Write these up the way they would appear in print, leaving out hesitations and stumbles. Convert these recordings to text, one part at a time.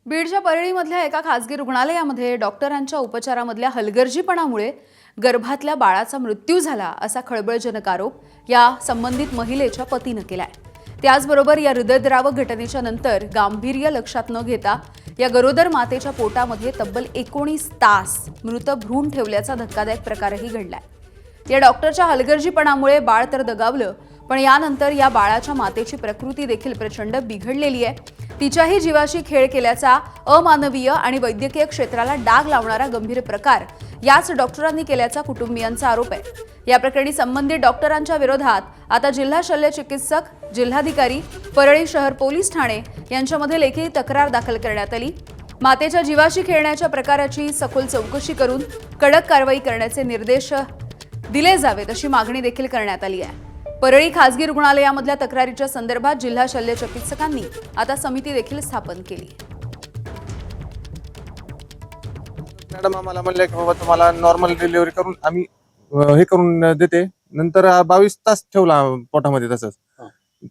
बीडच्या परळीमधल्या एका खासगी रुग्णालयामध्ये डॉक्टरांच्या उपचारामधल्या हलगर्जीपणामुळे गर्भातल्या बाळाचा मृत्यू झाला असा खळबळजनक आरोप या संबंधित महिलेच्या पतीनं केलाय। त्याचबरोबर या हृदयद्रावक घटनेच्या नंतर गांभीर्य लक्षात न घेता या गरोदर मातेच्या पोटामध्ये तब्बल 19 तास मृत भ्रूण ठेवल्याचा धक्कादायक प्रकारही घडलाय। या डॉक्टरच्या हलगर्जीपणामुळे बाळ तर दगावलं, पण यानंतर या बाळाच्या मातेची प्रकृती देखील प्रचंड बिघडलेली आहे। तिच्याही जीवाशी खेळ केल्याचा अमानवीय आणि वैद्यकीय क्षेत्राला डाग लावणारा गंभीर प्रकार याच डॉक्टरांनी केल्याचा कुटुंबियांचा आरोप आहे। या प्रकरणी संबंधित डॉक्टरांच्या विरोधात आता जिल्हा शल्य चिकित्सक, जिल्हाधिकारी, परळी शहर पोलीस ठाणे यांच्यामध्ये लेखी तक्रार दाखल करण्यात आली। मातेच्या जीवाशी खेळण्याच्या प्रकाराची सखोल चौकशी करून कडक कारवाई करण्याचे निर्देश दिले जावेत अशी मागणी देखील करण्यात आली आहे। परळी खासगी रुग्णालयामधल्या तक्रारीच्या संदर्भात जिल्हा शल्य चिकित्सकांनी आता समिती देखील स्थापन केली। मॅडम आम्हाला म्हणले की बाबा तुम्हाला नॉर्मल डिलिव्हरी करून आम्ही हे करून देते। नंतर 22 तास ठेवला पोटामध्ये। तसंच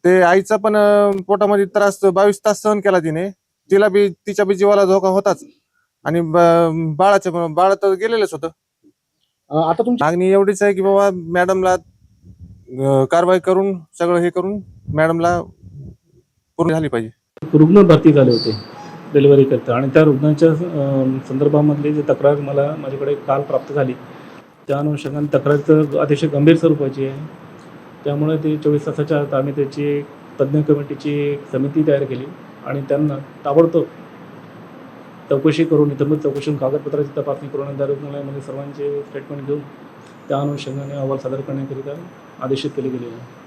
ते आईचा पण पोटामध्ये त्रास 22 तास सहन केला तिने। तिला बी तिच्या बी जीवाला धोका होताच आणि बाळ तर गेलेलंच होतं। आता तुमची मागणी एवढीच आहे की बाबा मॅडमला कारवाई करून सगळं हे करून मॅडमला पूर्ण झाली पाहिजे। रुग्ण भरती झाले होते डिलिव्हरी करता आणि त्या रुग्णाच्या संदर्भामधली जी तक्रार मला माझ्याकडे काल प्राप्त झाली, त्या अनुषंगाने तक्रार अतिशय गंभीर स्वरूपाची आहे। त्यामुळे ते 24 तासाच्या आत आम्ही त्याची तज्ज्ञ कमिटीची समिती तयार केली आणि त्यांना ताबडतोब चौकशी करून इतर चौकशी कागदपत्राची तपासणी करून त्या रुग्णालयामध्ये सर्वांचे स्टेटमेंट घेऊन त्या अनुषंगाने अहवाल सादर करण्याकरिता आदेशित केले गेले आहे।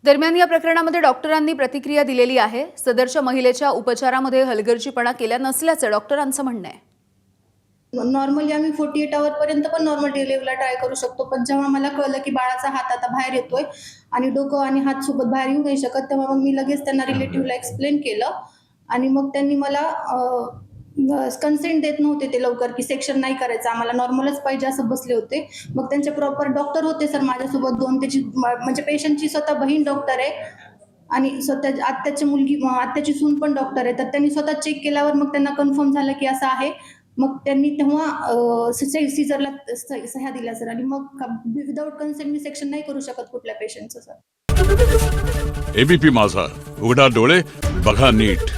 दरम्यान या प्रकरणामध्ये डॉक्टरांनी प्रतिक्रिया दिलेली आहे। सदरच्या महिलेच्या उपचारामध्ये हलगर्जीपणा केला नसल्याचं डॉक्टरांचं म्हणणं आहे। नॉर्मली आम्ही 48 आवर पर्यंत पण नॉर्मल डिलिव्हरीला ट्राय करू शकतो, पण जेव्हा मला कळलं की बाळाचा हात आता बाहेर येतोय आणि डोकं आणि हात सोबत बाहेर येऊ नाही शकत, तेव्हा मग मी लगेच त्यांना रिलेटिव्हला एक्सप्लेन केलं आणि मग त्यांनी मला कन्सेंट देत नव्हते ते लवकर की सेक्शन नाही करायचं, आम्हाला नॉर्मलच पाहिजे असं बसले होते। मग त्यांचे प्रॉपर डॉक्टर होते सर माझ्यासोबत 2, त्याची म्हणजे पेशंटची स्वतः बहीण डॉक्टर आहे आणि स्वतः आत्याची सून पण डॉक्टर आहे। तर त्यांनी स्वतः चेक केल्यावर मग त्यांना कन्फर्म झालं की असं आहे। मग त्यांनी तेव्हा सीझरला सह्या दिल्या सर आणि मग विदाऊट कन्सेंट मी सेक्शन नाही करू शकत कुठल्या पेशंटचं सर। एबीपी माझा, उघडा डोळे बघा नीट।